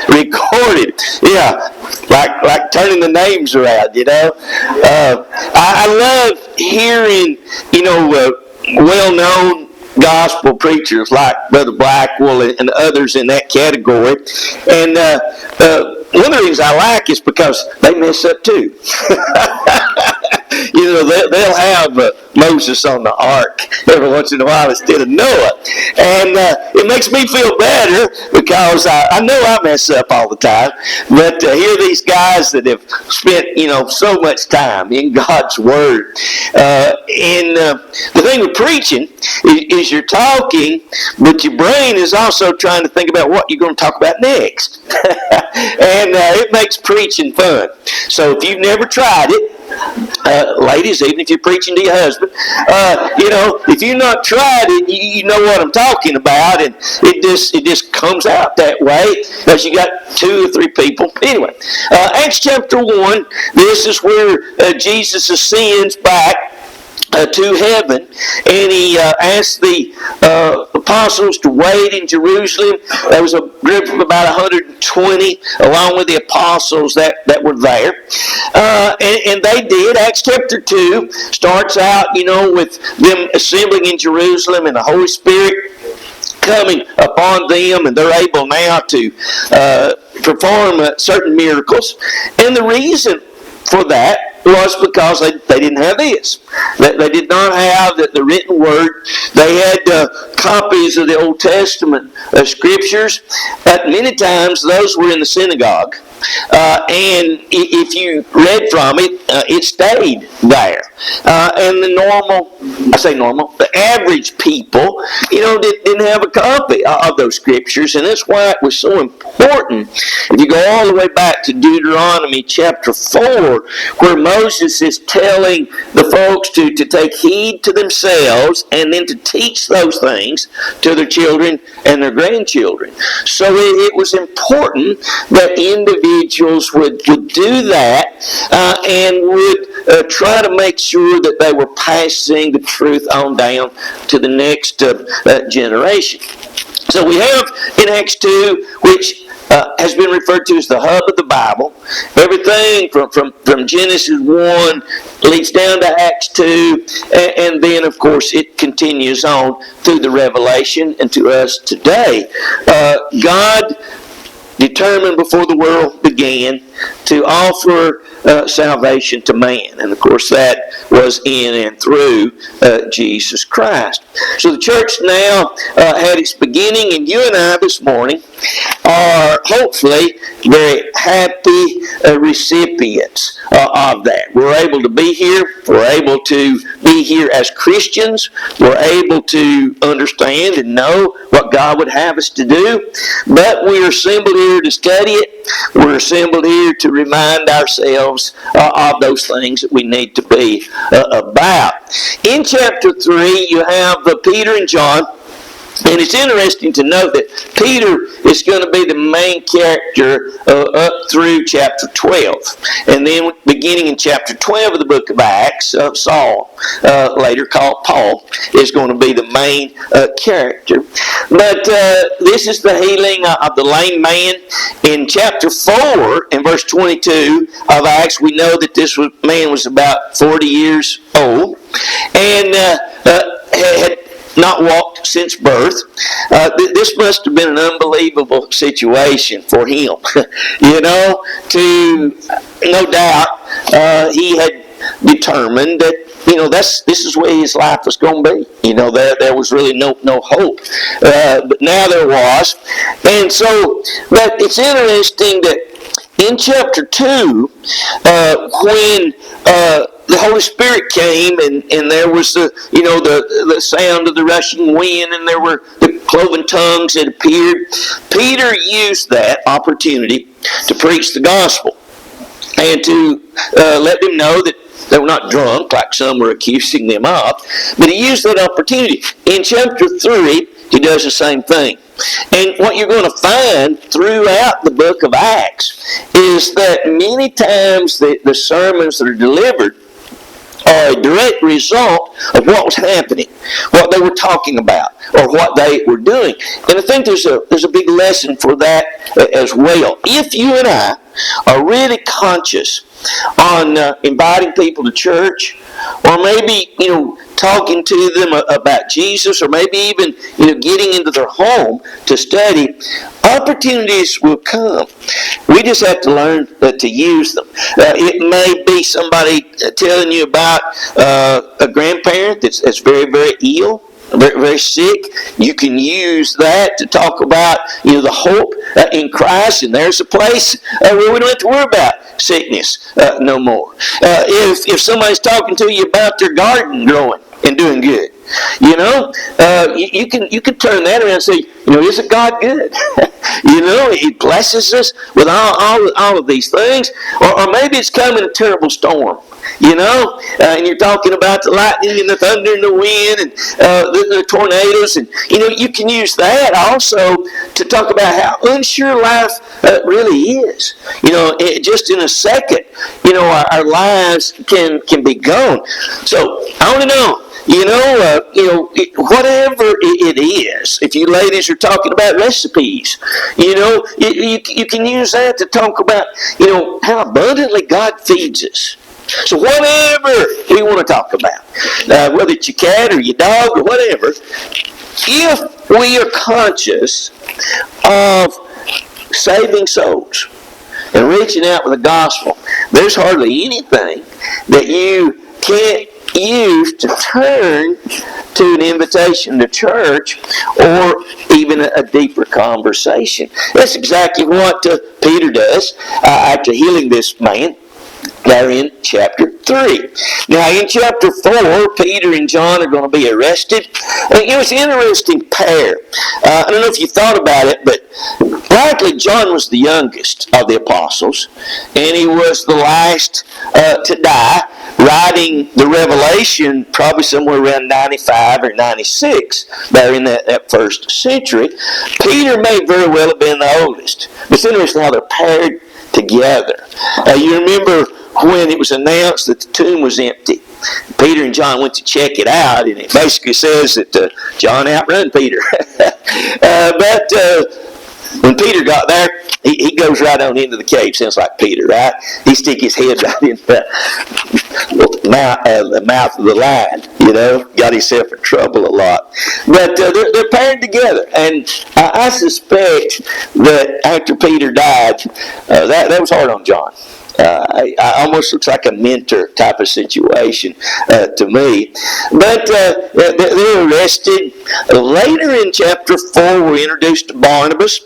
Recorded. Yeah. Like turning the names around, I love hearing, well-known gospel preachers like Brother Blackwell and others in that category. And one of the reasons I like is because they mess up too. They'll have Moses on the ark every once in a while instead of Noah. And it makes me feel better because I know I mess up all the time. But to hear these guys that have spent, so much time in God's Word. And the thing with preaching is you're talking, but your brain is also trying to think about what you're going to talk about next. And it makes preaching fun. So if you've never tried it, ladies, even if you're preaching to your husband, if you've not tried it, you know what I'm talking about, and it just comes out that way because you got 2 or 3 people. Anyway, Acts chapter 1, this is where Jesus ascends back to heaven, and he asked the apostles to wait in Jerusalem. There was a group of about 120 along with the apostles that were there, and they did. Acts chapter 2 starts out with them assembling in Jerusalem and the Holy Spirit coming upon them, and they're able now to perform certain miracles. And the reason for that was because they didn't have this. They did not have the written word. They had copies of the Old Testament scriptures. Many times those were in the synagogue. And if you read from it, it stayed there. And the the average people, didn't have a copy of those scriptures. And that's why it was so important. If you go all the way back to Deuteronomy chapter 4, where Moses is telling the folks to take heed to themselves and then to teach those things to their children and their grandchildren. So it was important that individuals would do that and would try to make sure that they were passing the truth on down to the next generation. So we have in Acts 2, which has been referred to as the hub of the Bible. Everything from Genesis 1 leads down to Acts 2, and then, of course, it continues on through the Revelation and to us today. God determined before the world began to offer salvation to man. And of course that was in and through Jesus Christ. So the church now had its beginning, and you and I this morning are hopefully very happy recipients of that. We're able to be here. We're able to be here as Christians. We're able to understand and know what God would have us to do. But we're assembled here to study it. We're assembled here to remind ourselves of those things that we need to be about. In chapter 3, you have Peter and John. And it's interesting to note that Peter is going to be the main character up through chapter 12. And then beginning in chapter 12 of the book of Acts, Saul, later called Paul, is going to be the main character. But this is the healing of the lame man. In chapter 4, in verse 22 of Acts, we know that this man was about 40 years old and had not walked since birth. This must have been an unbelievable situation for him. No doubt, he had determined that this is where his life was going to be. There was really no hope. But now there was. And so, but it's interesting that in chapter 2, when the Holy Spirit came, and there was the sound of the rushing wind, and there were the cloven tongues that appeared. Peter used that opportunity to preach the gospel and to let them know that they were not drunk like some were accusing them of, but he used that opportunity. In chapter 3, he does the same thing. And what you're going to find throughout the book of Acts is that many times the sermons that are delivered are a direct result of what was happening, what they were talking about, or what they were doing. And I think there's a big lesson for that as well. If you and I are really conscious on inviting people to church, or maybe, talking to them about Jesus, or maybe even, getting into their home to study, opportunities will come. We just have to learn to use them. It may be somebody telling you about a grandparent that's very, very ill, very, very sick. You can use that to talk about, the hope in Christ, and there's a place where we don't have to worry about sickness no more. If somebody's talking to you about their garden growing and doing good, you can turn that around and say, isn't God good? He blesses us with all of these things. Or maybe it's coming a terrible storm, and you're talking about the lightning and the thunder and the wind and the tornadoes, and you can use that also to talk about how unsure life really is. Just in a second, our lives can be gone. So I want to know. Whatever it is, if you ladies are talking about recipes, you can use that to talk about, how abundantly God feeds us. So whatever we want to talk about, whether it's your cat or your dog or whatever, if we are conscious of saving souls and reaching out with the gospel, there's hardly anything that you can't use to turn to an invitation to church or even a deeper conversation. That's exactly what Peter does after healing this man there in chapter 3. Now in chapter 4, Peter and John are going to be arrested. It was an interesting pair. I don't know if you thought about it, but likely John was the youngest of the apostles, and he was the last to die, writing the Revelation probably somewhere around 95 or 96 there in that first century. Peter may very well have been the oldest. It's interesting how they're paired together. You remember when it was announced that the tomb was empty, Peter and John went to check it out, and it basically says that John outrun Peter. But when Peter got there, he goes right on into the cave. Sounds like Peter, right? He stick his head right in the mouth of the lion, got himself in trouble a lot. But they're paired together, and I suspect that after Peter died, that was hard on John. Almost looks like a mentor type of situation to me. But they're arrested. Later in chapter 4, we're introduced to Barnabas.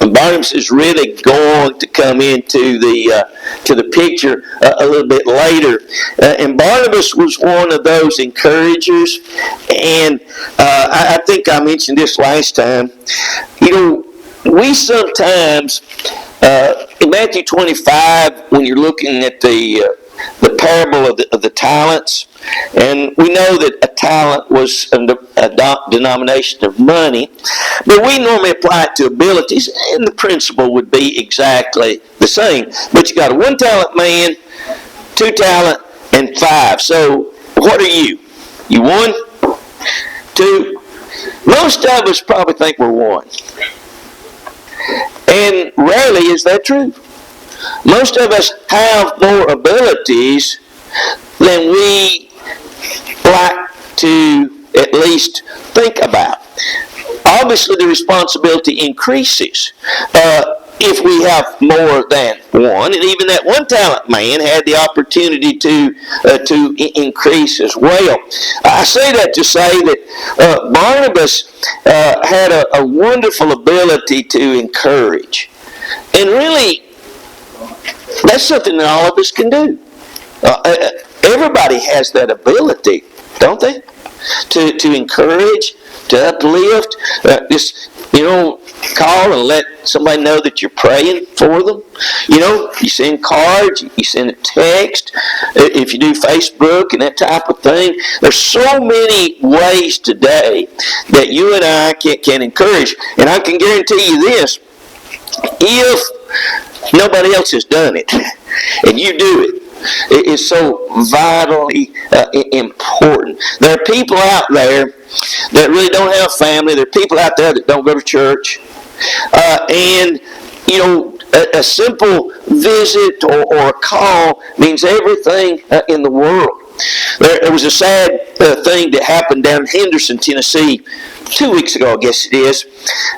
And Barnabas is really going to come into the picture a little bit later. And Barnabas was one of those encouragers. And I think I mentioned this last time. We sometimes, in Matthew 25, when you're looking at the parable of the talents, and we know that a talent was a denomination of money, but we normally apply it to abilities, and the principle would be exactly the same. But you got a 1 talent man, 2 talent, and 5. So what are you? You 1? 2? Most of us probably think we're 1. And rarely is that true. Most of us have more abilities than we like to at least think about. Obviously, the responsibility increases if we have more than 1, and even that 1 talent man had the opportunity to increase as well. I say that to say that Barnabas had a wonderful ability to encourage, and really, that's something that all of us can do. Everybody has that ability, don't they? To encourage, to uplift, just call and let somebody know that you're praying for them. You send cards, you send a text, if you do Facebook and that type of thing. There's so many ways today that you and I can encourage. And I can guarantee you this, if nobody else has done it, and you do it, is so vitally important. There are people out there that really don't have family. There are people out there that don't go to church. And, a simple visit or a call means everything in the world. There was a sad thing that happened down in Henderson, Tennessee, 2 weeks ago, I guess it is.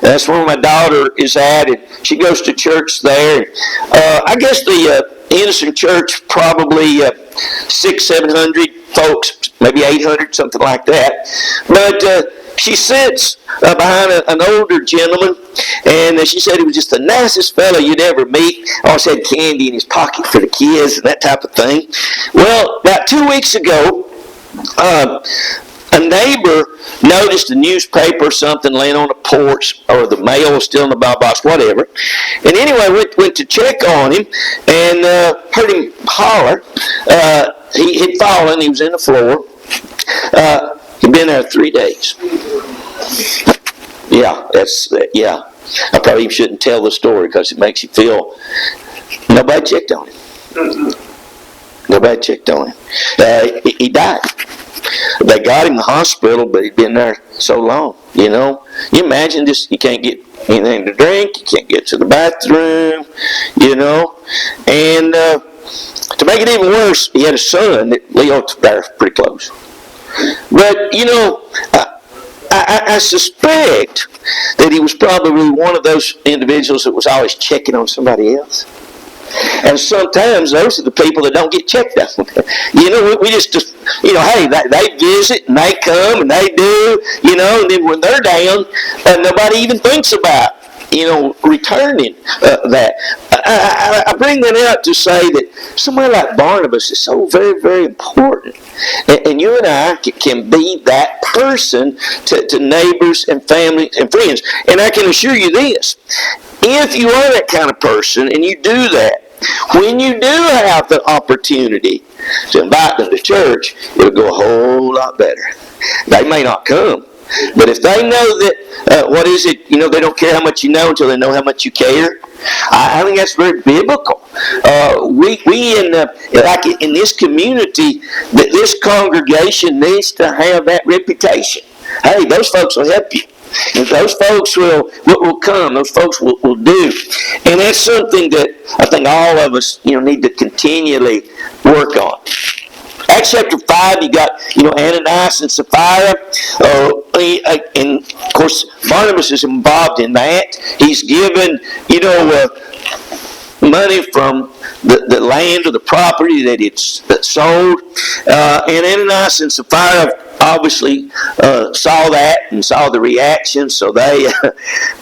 That's where my daughter is at, and she goes to church there. I guess the Henderson church, probably 600-700 folks, maybe 800, something like that. But she sits behind an older gentleman, and she said he was just the nicest fellow you'd ever meet. Always had candy in his pocket for the kids and that type of thing. Well, about 2 weeks ago, a neighbor noticed a newspaper or something laying on the porch, or the mail was still in the mailbox, whatever. And anyway, went to check on him and heard him holler. He had fallen. He was in the floor. He'd been there 3 days. Yeah. I probably shouldn't tell the story because it makes you feel. Nobody checked on him. Nobody checked on him. He died. They got him to the hospital, but he'd been there so long. You imagine this. You can't get anything to drink. You can't get to the bathroom. And to make it even worse, he had a son that Leo was pretty close. But, I suspect that he was probably one of those individuals that was always checking on somebody else. And sometimes those are the people that don't get checked on. We just hey, they visit and they come and they do, and then when they're down, nobody even thinks about, returning that. I bring that out to say that somebody like Barnabas is so very, very important. And you and I can be that person to neighbors and family and friends. And I can assure you this, if you are that kind of person and you do that, when you do have the opportunity to invite them to church, it'll go a whole lot better. They may not come, but if they know that, they don't care how much you know until they know how much you care. I think that's very biblical. We in this community, this congregation needs to have that reputation. Hey, those folks will help you. And those folks will come. Those folks will do. And that's something that I think all of us, need to continually work on. Acts chapter 5, you got, Ananias and Sapphira. And, of course, Barnabas is involved in that. He's given, money from the land or the property that sold. And Ananias and Sapphira obviously saw that and saw the reaction, so they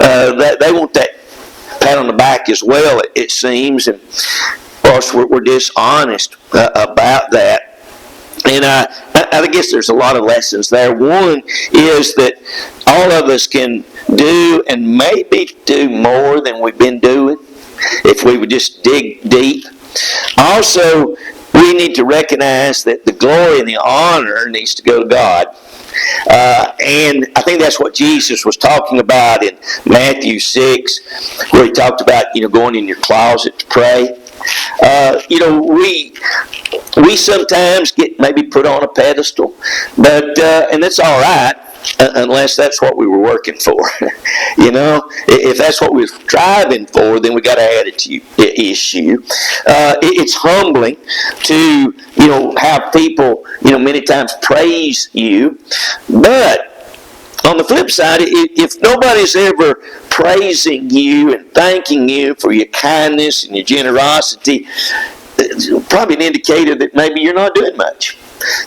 want that pat on the back as well, it seems. And, of course, we're dishonest about that. And I guess there's a lot of lessons there. One is that all of us can do and maybe do more than we've been doing if we would just dig deep. Also, we need to recognize that the glory and the honor needs to go to God. And I think that's what Jesus was talking about in Matthew 6, where he talked about, going in your closet to pray. We sometimes get maybe put on a pedestal, but and that's all right, unless that's what we were working for. If that's what we're striving for, then we got an attitude issue. It's humbling to have people many times praise you, but on the flip side, if nobody's ever praising you and thanking you for your kindness and your generosity, it's probably an indicator that maybe you're not doing much.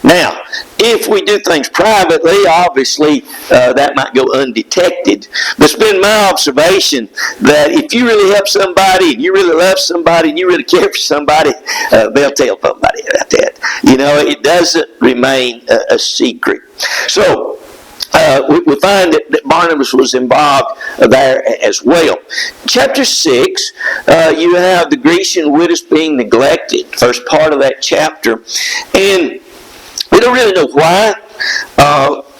Now, if we do things privately, obviously that might go undetected. But it's been my observation that if you really help somebody, and you really love somebody, and you really care for somebody, they'll tell somebody about that. It doesn't remain a secret. So, we find that Barnabas was involved there as well. Chapter 6, you have the Grecian widows being neglected, first part of that chapter. And we don't really know why.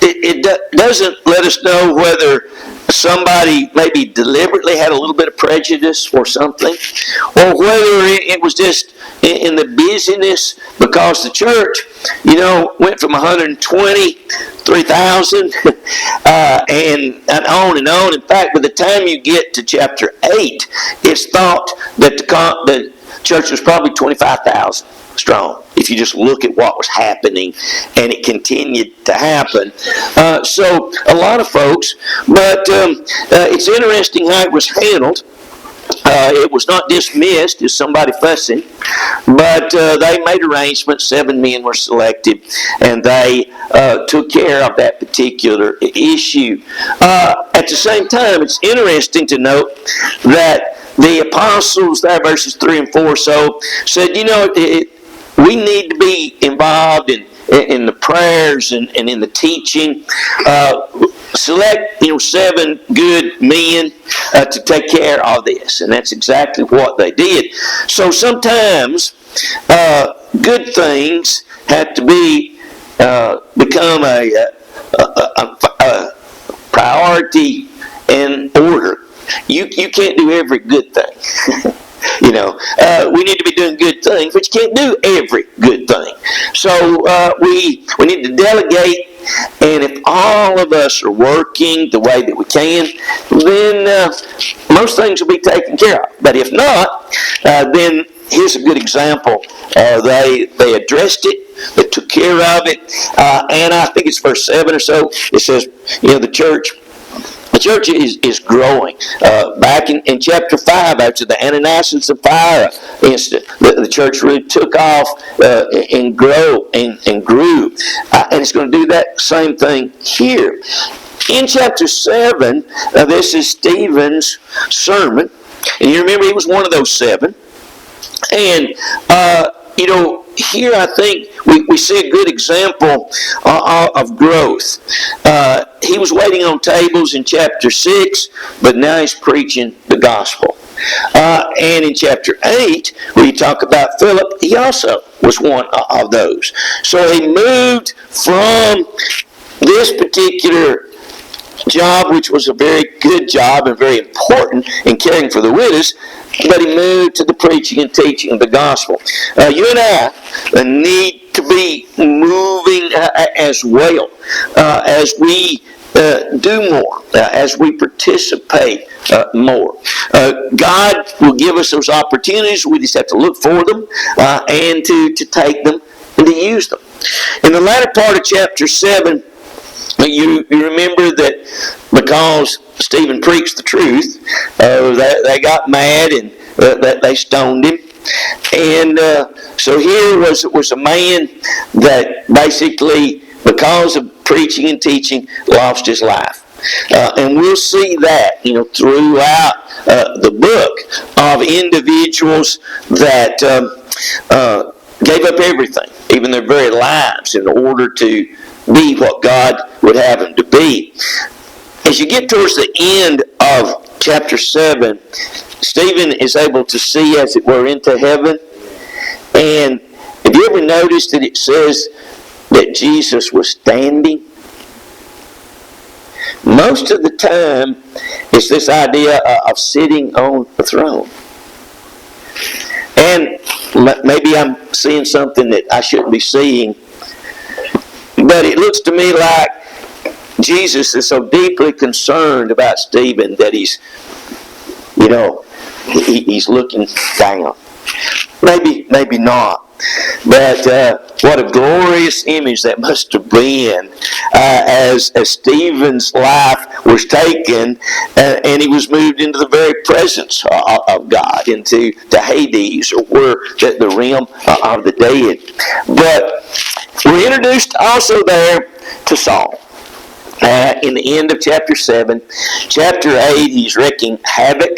It doesn't let us know whether somebody maybe deliberately had a little bit of prejudice for something, or whether it was just in the busyness, because the church, went from 120, 3,000, and on and on. In fact, by the time you get to chapter 8, it's thought that the church was probably 25,000 strong, if you just look at what was happening, and it continued to happen. So a lot of folks, but it's interesting how it was handled. It was not dismissed as somebody fussing, but they made arrangements. 7 men were selected, and they took care of that particular issue. At the same time, it's interesting to note that the apostles, there, verses 3 and 4, so said, we need to be involved in the prayers and in the teaching. Select 7 good men to take care of this, and that's exactly what they did. So sometimes good things have to become a priority and order. You can't do every good thing. We need to be doing good things, but you can't do every good thing. So we need to delegate, and if all of us are working the way that we can, then most things will be taken care of. But if not, then here's a good example. They addressed it, they took care of it, and I think it's verse 7 or so. It says, the church is growing. Back in chapter 5, after the Ananias and Sapphira incident, the church really took off and grew. And it's going to do that same thing here. In chapter 7, this is Stephen's sermon. And you remember he was one of those 7. And, here I think we see a good example of growth. He was waiting on tables in chapter 6, but now he's preaching the gospel. And in chapter 8, where you talk about Philip, he also was one of those. So he moved from this particular job, which was a very good job and very important in caring for the widows, but he moved to the preaching and teaching of the gospel. You and I need to be moving as well as we do more, as we participate more. God will give us those opportunities. We just have to look for them and to take them and to use them. In the latter part of chapter 7, you remember that because Stephen preached the truth, they got mad and they stoned him. And so here was a man that basically, because of preaching and teaching, lost his life. And we'll see that, throughout the book, of individuals that gave up everything, even their very lives, in order to be what God would have them to be. As you get towards the end of chapter 7, Stephen is able to see, as it were, into heaven. And have you ever noticed that it says that Jesus was standing? Most of the time, it's this idea of sitting on the throne. And maybe I'm seeing something that I shouldn't be seeing, but it looks to me like Jesus is so deeply concerned about Stephen that he's looking down. Maybe not. But what a glorious image that must have been as Stephen's life was taken and he was moved into the very presence of God, into Hades, or the realm of the dead. But we're introduced also there to Saul. In the end of chapter 7. Chapter 8, he's wreaking havoc.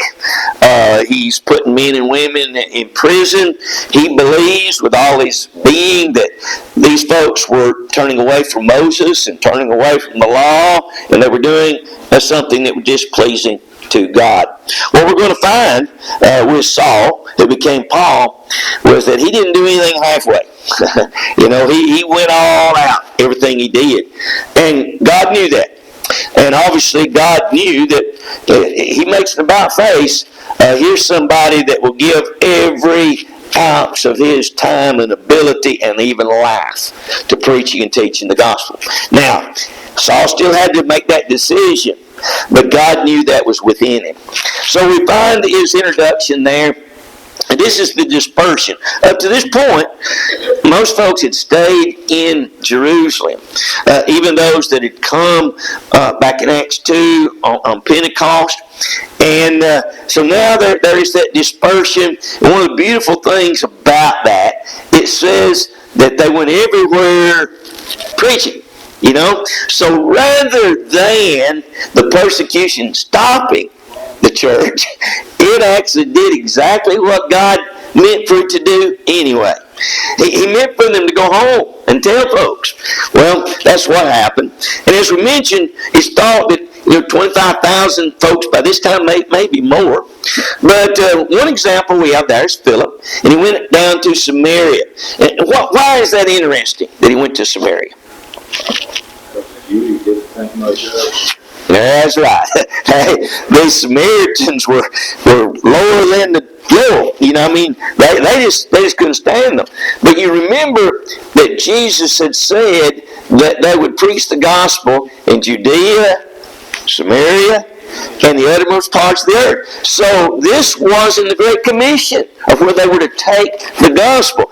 He's putting men and women in prison. He believes with all his being that these folks were turning away from Moses and turning away from the law, and they were doing something that was displeasing to God. What we're going to find with Saul, who became Paul, was that he didn't do anything halfway. He went all out, everything he did. And God knew that. And obviously God knew that he makes an about face. Here's somebody that will give every ounce of his time and ability and even life to preaching and teaching the gospel. Now, Saul still had to make that decision, but God knew that was within him. So we find his introduction there. And this is the dispersion. Up to this point, most folks had stayed in Jerusalem. Even those that had come back in Acts 2 on Pentecost. And so now there is that dispersion. And one of the beautiful things about that, it says that they went everywhere preaching. You know? So rather than the persecution stopping the church, it actually did exactly what God meant for it to do anyway. He meant for them to go home and tell folks. Well, that's what happened. And as we mentioned, it's thought that 25,000 folks by this time, maybe more. But one example we have there is Philip, and he went down to Samaria. And why is that interesting that he went to Samaria? You didn't think much of it. That's right. Hey, the Samaritans were lower than the low. You know, I mean, they just couldn't stand them. But you remember that Jesus had said that they would preach the gospel in Judea, Samaria, and the uttermost parts of the earth. So this was in the Great Commission of where they were to take the gospel.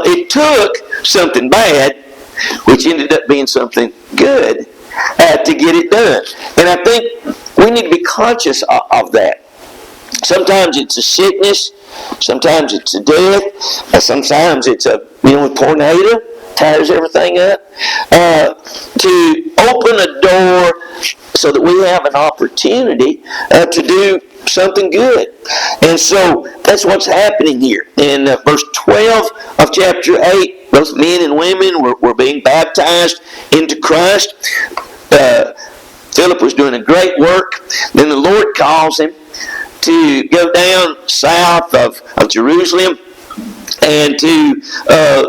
It took something bad, which ended up being something good, to get it done. And I think we need to be conscious of that. Sometimes it's a sickness, sometimes it's a death, sometimes it's a tornado, tears everything up. To open a door so that we have an opportunity to do something good. And so that's what's happening here. In verse 12 of chapter 8, both men and women were being baptized into Christ. Philip was doing a great work. Then the Lord calls him to go down south of Jerusalem, and to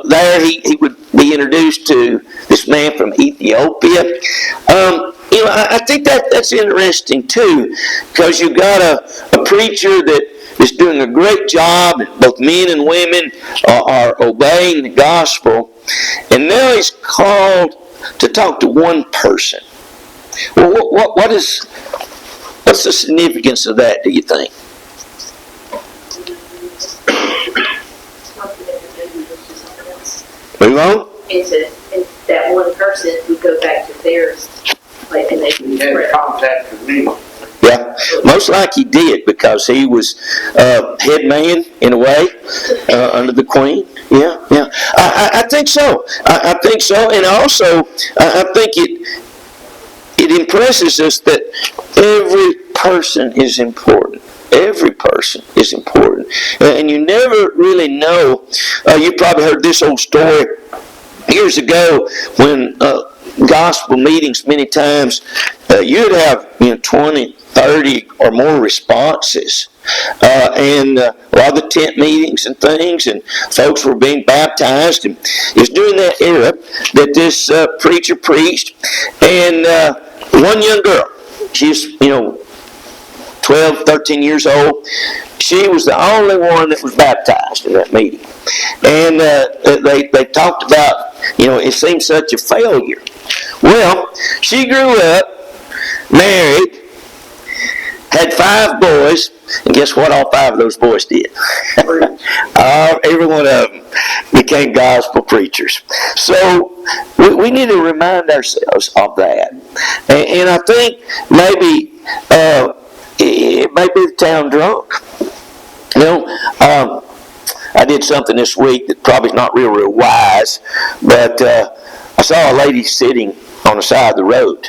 there he would be introduced to this man from Ethiopia. I think that's interesting too, because you've got a preacher that is doing a great job, and both men and women are obeying the gospel, and now he's called to talk to one person. Well, what's the significance of that, do you think? Move on? And that one person would go back to theirs, like, and they He had contact with me. Yeah, most like he did, because he was head man in a way under the queen. Yeah. I think so. I think so, and also I think it impresses us that every person is important. Every person is important, and you never really know. You probably heard this old story years ago when gospel meetings, many times you'd have 20, 30 or more responses, and a lot of the tent meetings and things, and folks were being baptized. And it was during that era that this preacher preached, and one young girl, she's 12, 13 years old, she was the only one that was baptized in that meeting. And they talked about, it seemed such a failure. Well, she grew up, married, had 5 boys, and guess what all 5 of those boys did? Every one of them became gospel preachers. So we need to remind ourselves of that. And I think maybe it may be the town drunk. I did something this week that probably is not real wise, but I saw a lady sitting on the side of the road.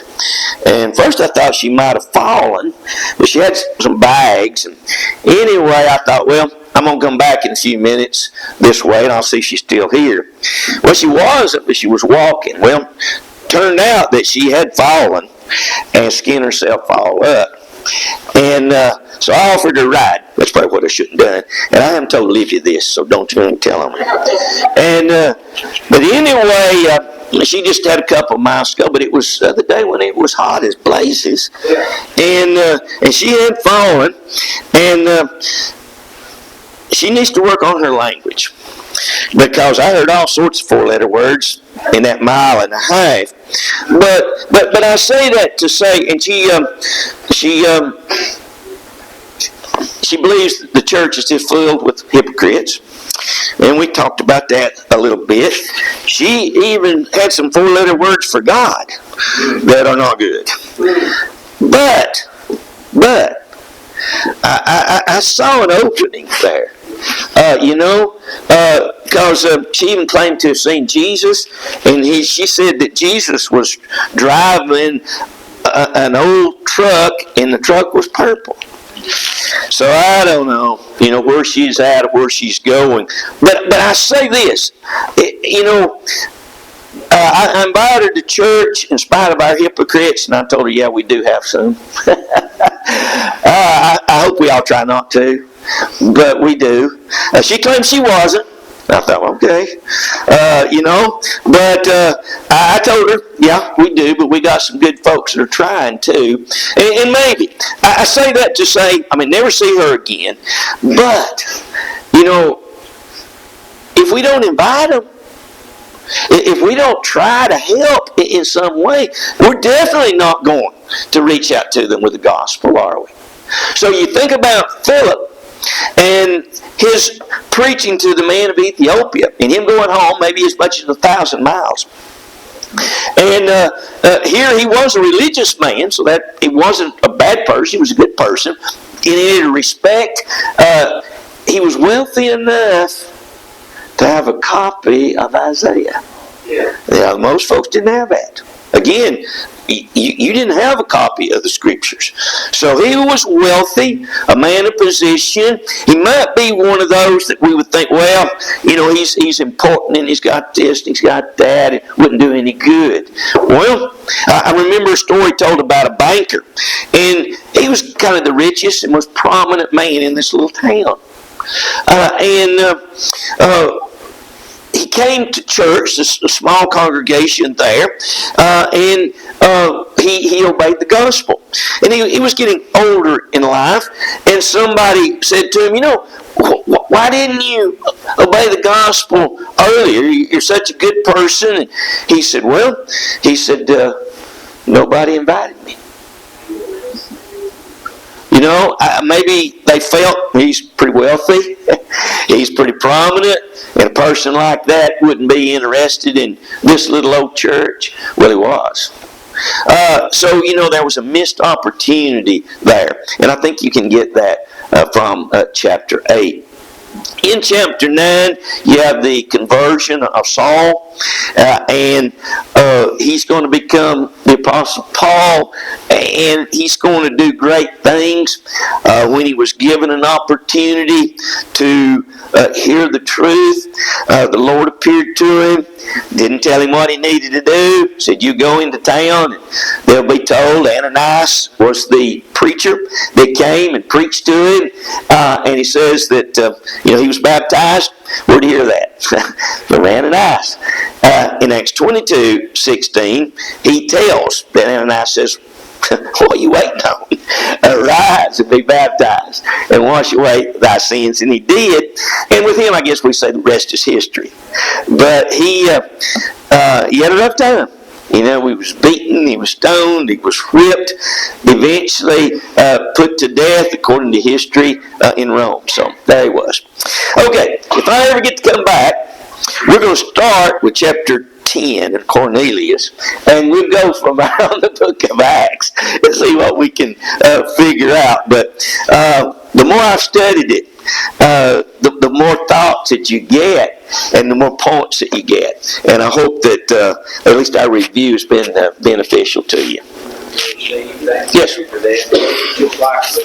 And first I thought she might have fallen, but she had some bags. And anyway, I thought, well, I'm going to come back in a few minutes this way, and I'll see she's still here. Well, she wasn't, but she was walking. Well, turned out that she had fallen and skinned herself all up. And so I offered her a ride. That's probably what I shouldn't have done. And I haven't told Olivia this, so don't you tell them. And but anyway, she just had a couple of miles to go, but it was the other day when it was hot as blazes. And she had fallen, and she needs to work on her language, because I heard all sorts of four-letter words in that mile and a half. But I say that to say, and she believes that the church is just filled with hypocrites. And we talked about that a little bit. She even had some four-letter words for God that are not good. But I saw an opening there. Because she even claimed to have seen Jesus, and she said that Jesus was driving an old truck, and the truck was purple. So I don't know, where she's at or where she's going. But I say this, I invited her to church in spite of our hypocrites, and I told her, yeah, we do have some. I hope we all try not to, but we do. She claimed she wasn't. I thought, okay, but I told her, yeah, we do, but we got some good folks that are trying too. And maybe, I say that to say, never see her again, but, if we don't invite them, if we don't try to help in some way, we're definitely not going to reach out to them with the gospel, are we? So you think about Philip and his preaching to the man of Ethiopia, and him going home maybe as much as 1,000 miles. And here he was a religious man, so that he wasn't a bad person, he was a good person. In any respect, he was wealthy enough to have a copy of Isaiah. Yeah, most folks didn't have that. Again, you didn't have a copy of the Scriptures. So he was wealthy, a man of position. He might be one of those that we would think, well, he's important and he's got this and he's got that. It wouldn't do any good. Well, I remember a story told about a banker. And he was kind of the richest and most prominent man in this little town. He came to church, a small congregation there, and he obeyed the gospel. And he was getting older in life, and somebody said to him, why didn't you obey the gospel earlier? You're such a good person. And he said, nobody invited me. Maybe they felt he's pretty wealthy, he's pretty prominent, and a person like that wouldn't be interested in this little old church. Well, he was. So there was a missed opportunity there. And I think you can get that from chapter 8. In chapter 9, you have the conversion of Saul, and he's going to become the Apostle Paul, and he's going to do great things. When he was given an opportunity to hear the truth, the Lord appeared to him, didn't tell him what he needed to do, said, you go into town, and they'll be told Ananias was the preacher that came and preached to him, and he says that he was baptized. Where'd you hear that? From Ananias. In Acts 22:16, he tells that Ananias says, what are you waiting on? Arise and be baptized and wash away thy sins. And he did. And with him, I guess we say the rest is history. But he had a rough time. He was beaten, he was stoned, he was whipped, eventually put to death according to history in Rome. So there he was. Okay, if I ever get to come back, we're going to start with chapter 10 of Cornelius, and we'll go from around the book of Acts and see what we can figure out. But the more I've studied it, the more thoughts that you get and the more points that you get. And I hope that at least our review has been beneficial to you. Yes.